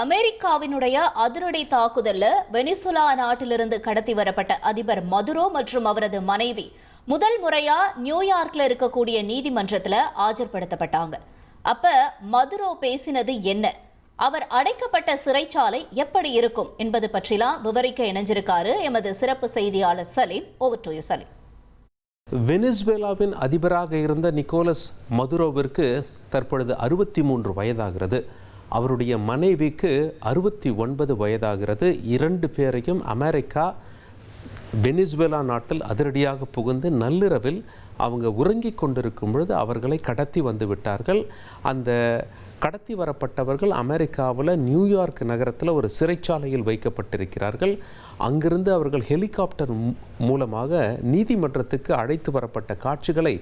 அமெரிக்காவினுடைய அதிரடி தாக்குதல்ல வெனிசுலா நாட்டிலிருந்து கடத்தி வரப்பட்ட அதிபர் மதுரோ மற்றும் அவரது மனைவி முதல் முறையா நியூயார்க்ல இருக்கக்கூடிய நீதிமன்றத்துல ஆஜர்படுத்தப்பட்டாங்க. அப்ப மதுரோ பேசினது என்ன, அவர் அடைக்கப்பட்ட சிறைச்சாலை எப்படி இருக்கும் என்பது பற்றிலாம் விவரிக்க இணைஞ்சிருக்காரு எமது சிறப்பு செய்தியாளர் Salim. Over to you Salim. வெனிசுவேலாவின் அதிபராக இருந்த நிக்கோலஸ் மதுரோவிற்கு தற்பொழுது 63 வயதாகிறது. அவருடைய மனைவிக்கு 69 வயதாகிறது. 2 பேரையும் அமெரிக்கா வெனிசுவேலா நாட்டில் அதிரடியாக புகுந்து நள்ளிரவில் அவங்க உறங்கிக் கொண்டிருக்கும் பொழுது அவர்களை கடத்தி வந்து விட்டார்கள். அந்த கடத்தி வரப்பட்டவர்கள் அமெரிக்காவில் நியூயார்க் நகரத்தில் ஒரு சிறைச்சாலையில் வைக்கப்பட்டிருக்கிறார்கள். அங்கிருந்து அவர்கள் ஹெலிகாப்டர் மூலமாக நீதிமன்றத்துக்கு அழைத்து வரப்பட்ட காட்சிகளை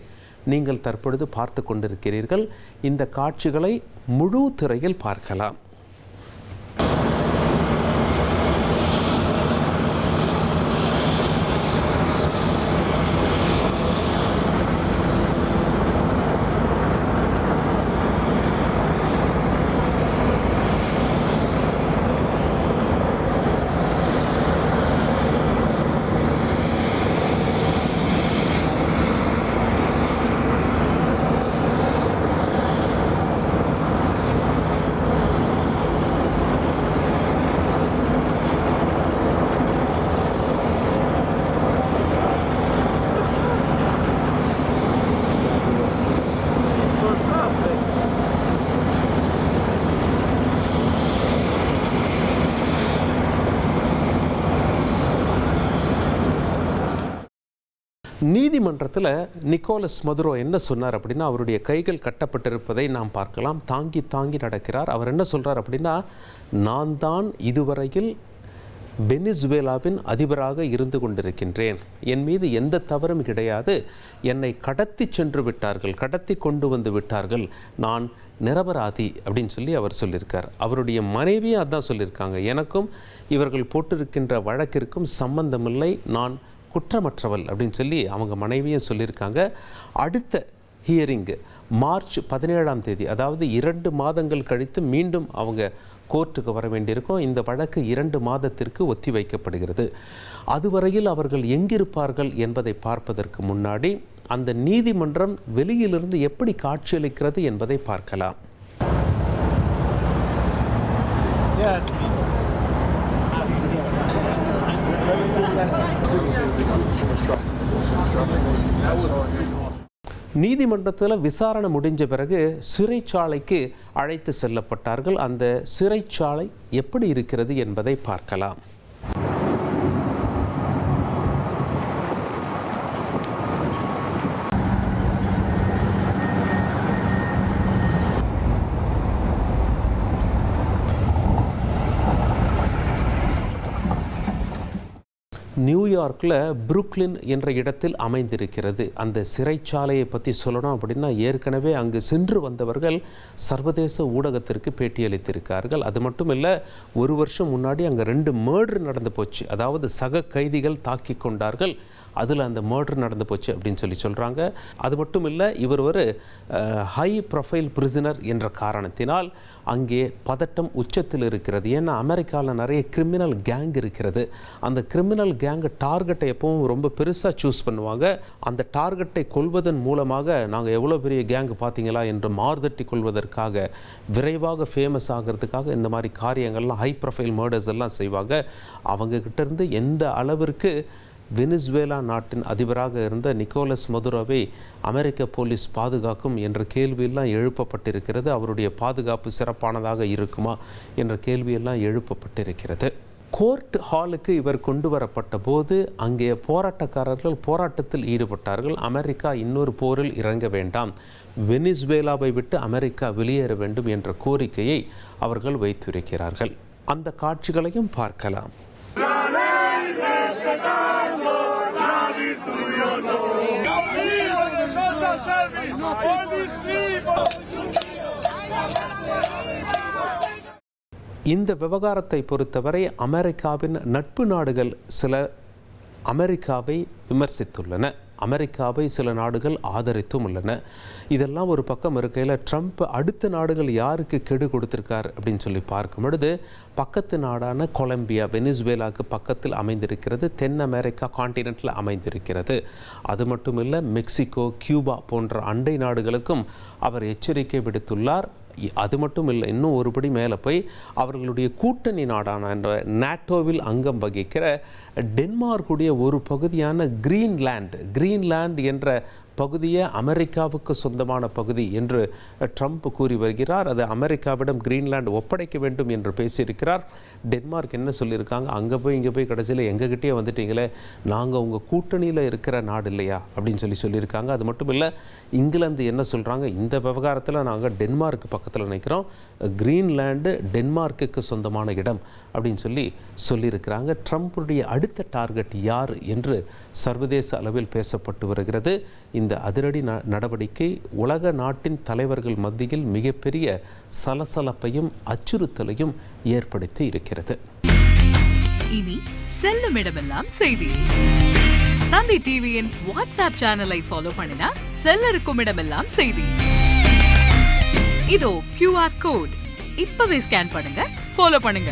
நீங்கள் தற்பொழுது பார்த்து கொண்டிருக்கிறீர்கள். இந்த காட்சிகளை முழு திரையில் பார்க்கலாம். நீதிமன்றத்தில் நிக்கோலஸ் மதுரோ என்ன சொன்னார் அப்படின்னா, அவருடைய கைகள் கட்டப்பட்டிருப்பதை நாம் பார்க்கலாம். தாங்கி தாங்கி நடக்கிறார். அவர் என்ன சொல்கிறார் அப்படின்னா, நான் தான் இதுவரையில் வெனிசுவேலாவின் அதிபராக இருந்து கொண்டிருக்கின்றேன். என் மீது எந்த தவறும் கிடையாது. என்னை கடத்தி சென்று விட்டார்கள், கடத்தி கொண்டு வந்து விட்டார்கள். நான் நிரபராதி அப்படின்னு சொல்லி அவர் சொல்லியிருக்கார். அவருடைய மனைவியும் அதான் சொல்லியிருக்காங்க. எனக்கும் இவர்கள் போட்டிருக்கின்ற வழக்கிற்கும் சம்பந்தமில்லை, நான் குற்றமற்றவள் அப்படின்னு சொல்லி அவங்க மனைவியும் சொல்லியிருக்காங்க. அடுத்த ஹியரிங்கு மார்ச் 17ஆம் தேதி, அதாவது 2 மாதங்கள் கழித்து மீண்டும் அவங்க கோர்ட்டுக்கு வர வேண்டியிருக்கும். இந்த வழக்கு 2 மாதத்திற்கு ஒத்தி வைக்கப்படுகிறது. அதுவரையில் அவர்கள் எங்கிருப்பார்கள் என்பதை பார்ப்பதற்கு முன்னாடி அந்த நீதிமன்றம் வெளியிலிருந்து எப்படி காட்சியளிக்கிறது என்பதை பார்க்கலாம். நீதிமன்றத்தில் விசாரணை முடிஞ்ச பிறகு சிறைச்சாலைக்கு அழைத்து செல்லப்பட்டார்கள். அந்த சிறைச்சாலை எப்படி இருக்கிறது என்பதை பார்க்கலாம். நியூயார்க்கில் புருக்லின் என்ற இடத்தில் அமைந்திருக்கிறது. அந்த சிறைச்சாலையை பற்றி சொல்லணும் அப்படின்னா, ஏற்கனவே அங்கு சென்று வந்தவர்கள் சர்வதேச ஊடகத்திற்கு பேட்டியளித்திருக்கார்கள். அது மட்டும் இல்லை, 1 வருஷம் முன்னாடி அங்கே 2 மர்டர் நடந்து போச்சு. அதாவது சக கைதிகள் தாக்கி கொண்டார்கள், அதில் அந்த மர்டர் நடந்து போச்சு அப்படின்னு சொல்லி சொல்கிறாங்க. அது மட்டும் இல்லை, இவர் ஒரு ஹை ப்ரொஃபைல் பிரிசனர் என்ற காரணத்தினால் அங்கே பதட்டம் உச்சத்தில் இருக்கிறது. ஏன்னா அமெரிக்காவில் நிறைய கிரிமினல் கேங் இருக்கிறது. அந்த கிரிமினல் கேங் டார்கெட்டை எப்பவும் ரொம்ப பெருசாக சூஸ் பண்ணுவாங்க. அந்த டார்கெட்டை கொள்வதன் மூலமாக நாங்கள் எவ்வளோ பெரிய கேங் பார்த்தீங்களா என்று மார்தட்டி கொள்வதற்காக, விரைவாக ஃபேமஸ் ஆகிறதுக்காக இந்த மாதிரி காரியங்கள்லாம், ஹை ப்ரொஃபைல் மர்டர்ஸ் எல்லாம் செய்வாங்க. அவங்கக்கிட்டேருந்து எந்த அளவிற்கு வெனிசுவேலா நாட்டின் அதிபராக இருந்த நிக்கோலஸ் மதுரோவை அமெரிக்க போலீஸ் பாதுகாக்கும் என்ற கேள்வியெல்லாம் எழுப்பப்பட்டிருக்கிறது. அவருடைய பாதுகாப்பு சிறப்பானதாக இருக்குமா என்ற கேள்வியெல்லாம் எழுப்பப்பட்டிருக்கிறது. கோர்ட் ஹாலுக்கு இவர் கொண்டு வரப்பட்ட போது அங்கே போராட்டக்காரர்கள் போராட்டத்தில் ஈடுபட்டார்கள். அமெரிக்கா இன்னொரு போரில் இறங்க வேண்டாம், வெனிசுவேலாவை விட்டு அமெரிக்கா வெளியேற வேண்டும் என்ற கோரிக்கையை அவர்கள் வைத்திருக்கிறார்கள். அந்த காட்சிகளையும் பார்க்கலாம். இந்த விவகாரத்தை பொறுத்தவரை அமெரிக்காவின் நட்பு நாடுகள் சில அமெரிக்காவை விமர்சித்துள்ளன. அமெரிக்காவை சில நாடுகள் ஆதரித்தும் உள்ளன. இதெல்லாம் ஒரு பக்கம் இருக்கையில் ட்ரம்ப் அடுத்த நாடுகள் யாருக்கு கெடு கொடுத்திருக்கார் அப்படின்னு சொல்லி பார்க்கும் பொழுது பக்கத்து நாடான கொலம்பியா, வெனிசுவேலாவுக்கு பக்கத்தில் அமைந்திருக்கிறது, தென் அமெரிக்கா கான்டினென்ட்டில் அமைந்திருக்கிறது. அது மட்டும் இல்லை, மெக்சிகோ, கியூபா போன்ற அண்டை நாடுகளுக்கும் அவர் எச்சரிக்கை விடுத்துள்ளார். அது மட்டும் இல்லை, இன்னும் ஒருபடி மேலே போய் அவர்களுடைய கூட்டணி நாடான நாட்டோவில் அங்கம் வகிக்கிற டென்மார்க்குடைய ஒரு பகுதியான கிரீன்லாண்ட் என்ற பகுதியை அமெரிக்காவுக்கு சொந்தமான பகுதி என்று ட்ரம்ப் கூறி வருகிறார். அது அமெரிக்காவிடம் கிரீன்லாந்து ஒப்படைக்க வேண்டும் என்று பேசியிருக்கிறார். டென்மார்க் என்ன சொல்லியிருக்காங்க, அங்கே போய் இங்கே போய் கடைசியில் எங்ககிட்டயே வந்துட்டீங்களே, நாங்கள் உங்கள் கூட்டணியில் இருக்கிற நாடு இல்லையா அப்படின்னு சொல்லியிருக்காங்க. அது மட்டும் இல்லை, இங்கிலாந்து என்ன சொல்கிறாங்க, இந்த விவகாரத்தில் நாங்கள் டென்மார்க்கு பக்கத்தில் நிற்கிறோம், கிரீன்லாந்து டென்மார்க்குக்கு சொந்தமான இடம் அப்படின்னு சொல்லியிருக்கிறாங்க. ட்ரம்ப்புடைய அடுத்த டார்கெட் யார் என்று சர்வதேச அளவில் பேசப்பட்டு வருகிறது. இந்த அதிரடி நடவடிக்கை உலக நாட்டின் தலைவர்கள் மத்தியில் மிகப்பெரிய சலசலப்பையும் அச்சுறுத்தலையும் ஏற்படுத்தி இருக்கிறது. இனி செல்லும் இடமெல்லாம் செய்தி. தந்தி டிவியின் வாட்ஸ்அப் சேனலை ஃபாலோ பண்ணினா செல்ல இருக்கும் இடமெல்லாம் செய்தி. இதோ QR கோட், இப்பவே ஸ்கேன் பண்ணுங்க, ஃபாலோ பண்ணுங்க.